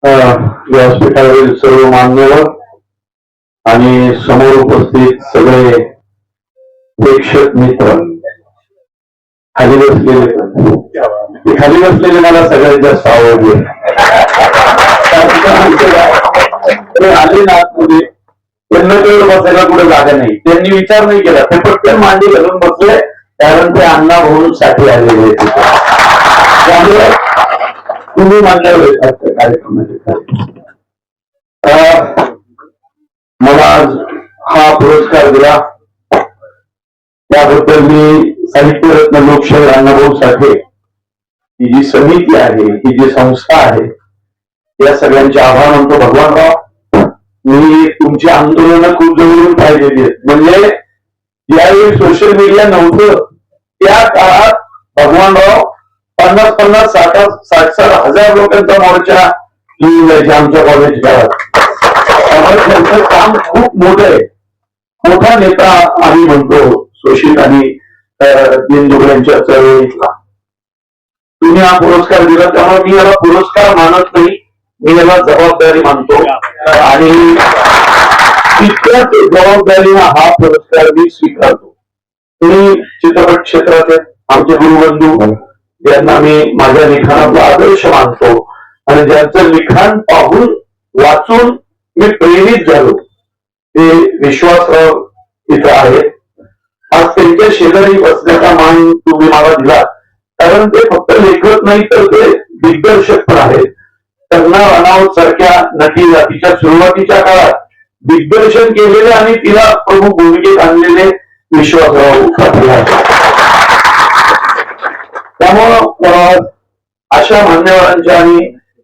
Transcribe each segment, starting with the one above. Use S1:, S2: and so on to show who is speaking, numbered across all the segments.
S1: व्यासपीठावरील सर्व मान्यवर आणि समोर उपस्थित सगळे प्रेक्षक मित्र, खाली बसलेले मला सगळ्यात जास्त आवडले. आले ना आतमध्ये, त्यांना तेवढं बसायला कुठे जागा नाही. त्यांनी विचार नाही केला, ते पटकन मांडी घालून बसले, कारण ते अण्णा भाऊ साठी आलेले त्यामुळे तुम्ही मांडल्यावर येतात कार्यक्रमाचे. मला आज हा पुरस्कार दिला त्याबद्दल मी साहित्यरत्न लोकशाहीर अण्णाभाऊ साठे ही जी समिती आहे, ही जी संस्था आहे, या सगळ्यांचे आभार मानतो. भगवानराव, मी तुमची आंदोलनं खूप जवळून पाहिलेली आहेत. म्हणजे ज्यावेळी सोशल मीडिया नव्हतं त्या काळात भगवानराव 50-50, 60-60 हजार लोकांचा मोर्चा घेऊन जायचे आमच्या कॉलेज काळात. त्यामुळे त्यांचं काम खूप मोठं आहे. मोठा नेता आम्ही म्हणतो शोषित आणि दीनदुबळ्यांच्या चळवळीतला. तुम्ही हा पुरस्कार दिला, त्यामुळे मी याला पुरस्कार मानत नाही, मी याला जबाबदारी मानतो. आणि तितक्याच जबाबदारीने हा पुरस्कार मी स्वीकारतो. तुम्ही चित्रपट क्षेत्रात आमचे गुरुबंधू, ज्यांना मी माझ्या लिखाणाचा आदर्श मानतो आणि ज्यांचं लिखाण पाहून वाचून मी प्रेरित झालो, ते विश्वासराव इथं आहेत. आज त्यांच्या शेजारी बसण्याचा मान तुम्ही मला दिला, कारण ते फक्त लेखक नाही तर ते दिग्दर्शक पण आहेत. त्यांना राणावत सारख्या नटी जातीच्या सुरुवातीच्या काळात दिग्दर्शन केलेले आणि तिला प्रमुख भूमिकेत आणलेले विश्वासराव पाटील आहेत. त्यामुळं अशा मान्यवरांच्या आणि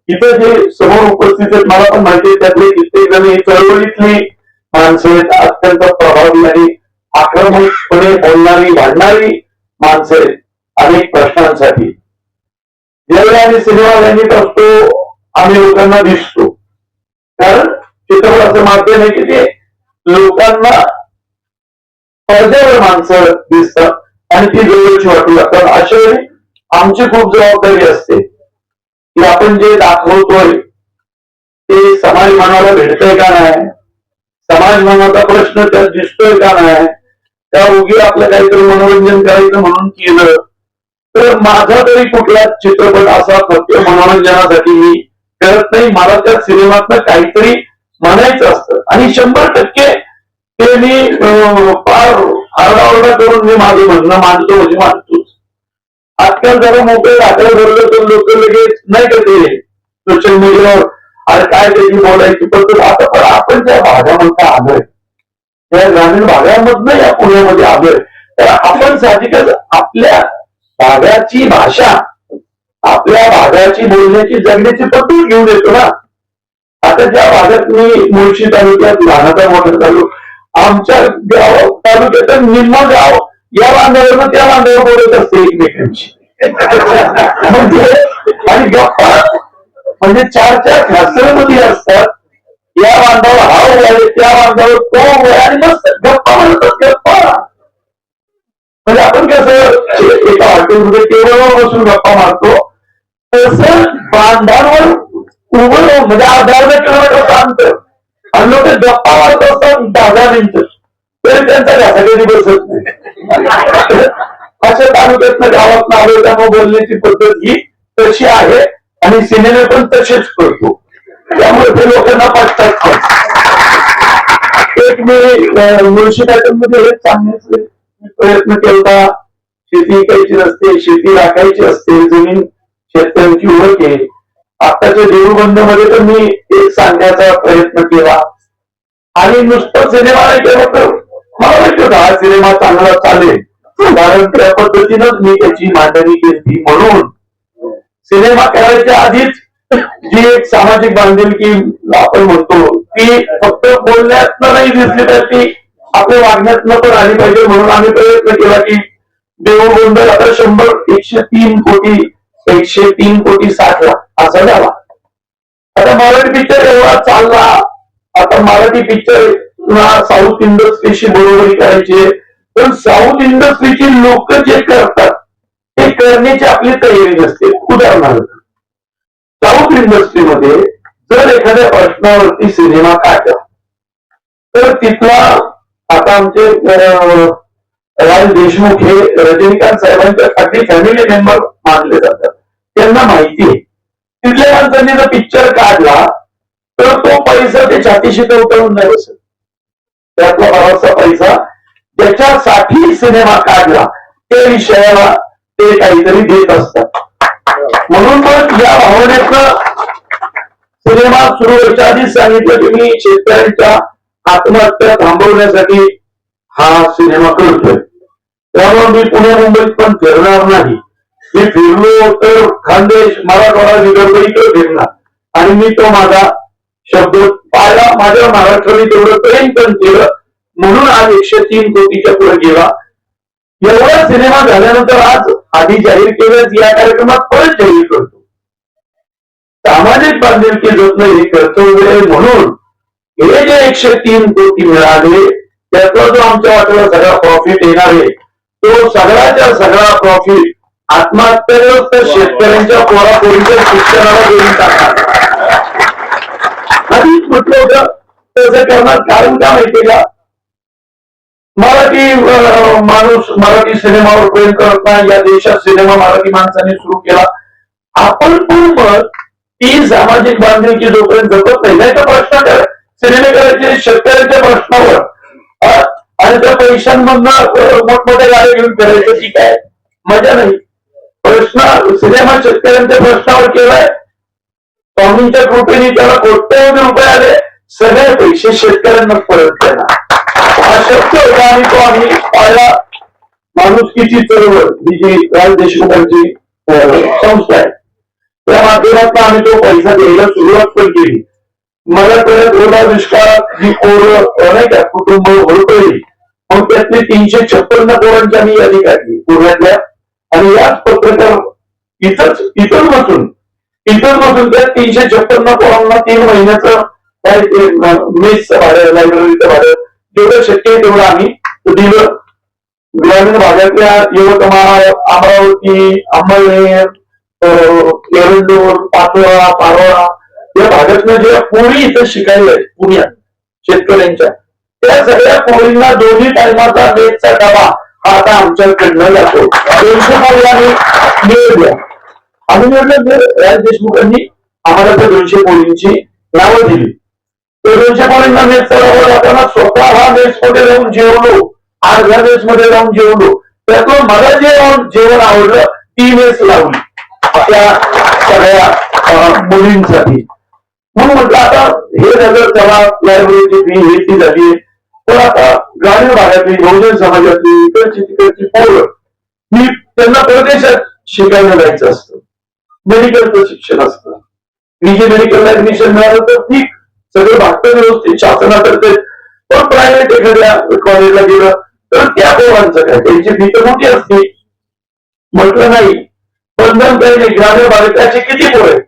S1: इथं जे समोर उपस्थित आहेत, मला पण माहिती आहे त्यातले कित्येक जण चळवळीतली माणसं आहेत, अत्यंत प्रभावी आणि आक्रमकपणे बोलणारी, भांडणारी माणसं आहेत अनेक प्रश्नांसाठी. ज्यावेळी आम्ही सिनेमा बघत असतो, आम्ही लोकांना दिसतो, कारण चित्रपट असं माध्यम आहे की ते लोकांना पडद्यावर माणसं दिसतात आणि ती जवळची वाटू लागतात. अशा वेळी आमची खूप जबाबदारी असते की आपण जे दाखवतोय ते समाज मनाला भेटतंय का नाही, समाज मनाचा प्रश्न त्यात दिसतोय का नाही, त्या उगी आपलं काहीतरी मनोरंजन करायचं म्हणून केलं तर माझा तरी कुठला चित्रपट असा फक्त मनोरंजनासाठी मी करत नाही. मला त्या सिनेमातनं काहीतरी म्हणायचं असतं आणि 100% ते मी फार आरडाओरडा करून मी माझं म्हणणं मांडतो, म्हणजे मांडतोच. आजकाल जरा मोकळे राखलं धरलं तर लोक लगेच नाही का ते सोशल मीडियावर अरे काय त्याची बोलायची पद्धत. आता पण आपण त्या भागामध्ये आलोय, त्या ग्रामीण भागामधनं या पुण्यामध्ये आलोय, तर आपण साहजिकच आपल्या भागाची भाषा, आपल्या भागाची बोलण्याची जगण्याची पद्धत घेऊन येतो ना. आता ज्या भागात मी मुळशी तालुक्यात लहानाचा मोठा चालू, आमच्या गाव तालुक्यात निम्म गाव या बांधावरनं त्या बांधावर बोलत असते एकमेकांची. आणि गप्पा म्हणजे 4-4 खासमध्ये असतात. या बांधावर हा उभा, त्या बांधावर तो उभा आणि मस्त गप्पा म्हणतात. गप्पा म्हणजे आपण कसं एका हॉटेलमध्ये टेबलवर बसून गप्पा मारतो, तसं बांधावर उभं म्हणजे अर्धा किलोमीटर अंतर आणि लोक गप्पा मारत असतात 10 मिनिटं, तरी त्यांचा घासा कधी बसत नाही. अशा तालुक्यातनं गावात आलो, त्यामुळे बोलण्याची पद्धत ही तशी आहे आणि सिनेमे पण तसेच करतो, त्यामुळे ते लोकांना पटतात. एक मी मुळशी पॅटर्नमध्ये हेच सांगण्याचे प्रयत्न केला, शेती ऐकायची नसते, शेती राखायची असते, जमीन शेतकऱ्यांची ओळख आहे. आताच्या देऊळबंद तर मी एक सांगण्याचा प्रयत्न केला आणि नुसतं सिनेमा नाही केला तर मला वाटतं हा सिनेमा चांगला चालेल, कारण त्या पद्धतीनंच मी त्याची मांडणी केली. म्हणून सिनेमा करायच्या आधीच जी एक सामाजिक बांधिलकी आपण म्हणतो ती फक्त बोलण्यातनं नाही दिसली तर ती आपल्या वागण्यातनं पण आली पाहिजे. म्हणून आम्ही प्रयत्न केला की देऊळबंद आता 103 कोटी 103 कोटी 60 लाख असा झाला. आता मराठी पिक्चर एवढा चालला, आता मराठी पिक्चर साऊथ इंडस्ट्रीशी बरोबरी करायची, पण साऊथ इंडस्ट्रीची लोक जे करतात ते करण्याची आपली तयारी नसते. उदाहरणार्थ साऊथ इंडस्ट्रीमध्ये एखाद्या प्रश्नावरती सिनेमा काढला तर तिथला आता आमचे राज देशमुख हे रजनीकांत साहेबांच्या अगदी फॅमिली मेंबर मानले जातात, त्यांना माहिती आहे तिथल्या माणसांनी जर पिक्चर काढला तर तो पैसा ते छातीशी उतरून नाही बसत. त्यातला बराचसा पैसा ज्याच्यासाठी सिनेमा काढला त्या विषयाला ते काहीतरी देत असतात. म्हणून मग या भावनेतनं सिनेमा सुरू व्हायच्या आधीच सांगितलं की मी शेतकऱ्यांच्या आत्महत्या थांबवण्यासाठी हा सिनेमा करतोय. त्यामुळे मी पुणे मुंबईत पण फिरणार नाही. मी फिरलो तर खानदेश मराठवाडा विदर्भ इकडे फिरणार आणि मी तो माझा शब्द पाळला. माझ्या महाराष्ट्राने तेवढं प्रेम पण केलं म्हणून आज 103 कोटीच्या पुढे गेला. एवढा सिनेमा झाल्यानंतर आज आधी जाहीर केलं या कार्यक्रमात परत जाहीर करतो. सामाजिक बांधिलकी जपणं हे कर्तव्य आहे म्हणून हे जे 103 कोटी मिळाले त्याचा जो आमच्या वाट्याला सगळा प्रॉफिट येणार आहे तो सगळ्याच्या सगळा प्रॉफिट आत्महत्याग्रस्त शेतकऱ्यांच्या पोरापोरीच्या शिक्षणाला देऊन टाकणार. आधीच म्हटलं होतं तसं करणार. कारण काय माहितीये का, मराठी माणूस मराठी सिनेमावर प्रेम करत नाही. या देशात सिनेमा मराठी माणसाने सुरू केला. आपण पण मग ती सामाजिक बांधिलकी जोपर्यंत जपत नाही तर प्रश्न सिनेमे करायचे शेतकऱ्यांच्या प्रश्नावर आणि त्या पैशांमधनं मोठमोठ्या गाड्या घेऊन करायचं ठीक आहे, मजा नाही. प्रश्न सिनेमा शेतकऱ्यांच्या प्रश्नावर केलाय. स्वामींच्या कृपेने त्याला कोट्यवधी रुपये आले. सगळे पैसे शेतकऱ्यांना परत देणार हा शब्द होता आणि तो आम्ही पाळला. माणुसकीची चळवळ ही जी राज देशमुखांची संस्था आहे त्या माध्यमातून आम्ही तो पैसा द्यायला सुरुवात पण केली. मला परत ओला दुष्काळ जी पोरं नाही का कुटुंब होरपळली मग त्यातली 356 पोरांची आम्ही यादी काढली पुण्यातल्या आणि याच पत्रकार इथं बसून त्या 356 पोरांना 3 महिन्याचं काय मेसचं भाडं लायब्ररीचं भाडं जेवढं शक्य आहे तेवढं आम्ही दिलं. ग्रामीण भागातल्या यवतमाळ अमरावती अंमळनेर एरंडोल पाचोळा पारोळा या भागातल्या ज्या पोरी इथं शिकायला आहेत पुण्यात शेतकऱ्यांच्या त्या सगळ्या पोरींना दोन्ही टायमाचा मेसचा डबा हा आता आमच्याकडनं जातो. 200 पोरी आम्ही मिळवल्या. आम्ही म्हटलं राज देशमुखांनी आम्हाला त्या 200 पोरींची नावं दिली. त्या 200 पोरींना मेसचा डबा जाताना स्वतः हा मेसमध्ये जाऊन जेवलो. अर्ध्या मेसमध्ये जाऊन जेवलो. त्यातून मला जे जेवण आवडलं ती मेस लावली त्या सगळ्या मुलींसाठी. म्हणून म्हटलं आता हे झालं चला लायब्ररीची फी हे ती झाली पण आता ग्रामीण भागातली बहुजन समाजातली इकडची तिकडची पोरं मी त्यांना परदेशात शिकायला जायचं असतं. मेडिकलचं शिक्षण असतं. मी जे मेडिकल ऍडमिशन मिळालं तर ठीक सगळं भागतं व्यवस्थित शासनातर्फे. पण प्रायव्हेट एखाद्या कॉलेजला गेलं तर त्या पोरांचं काय त्यांची फी तर मोठी असते. म्हटलं नाही पण काही नाही ग्रामीण भागात त्याचे किती पोरं आहेत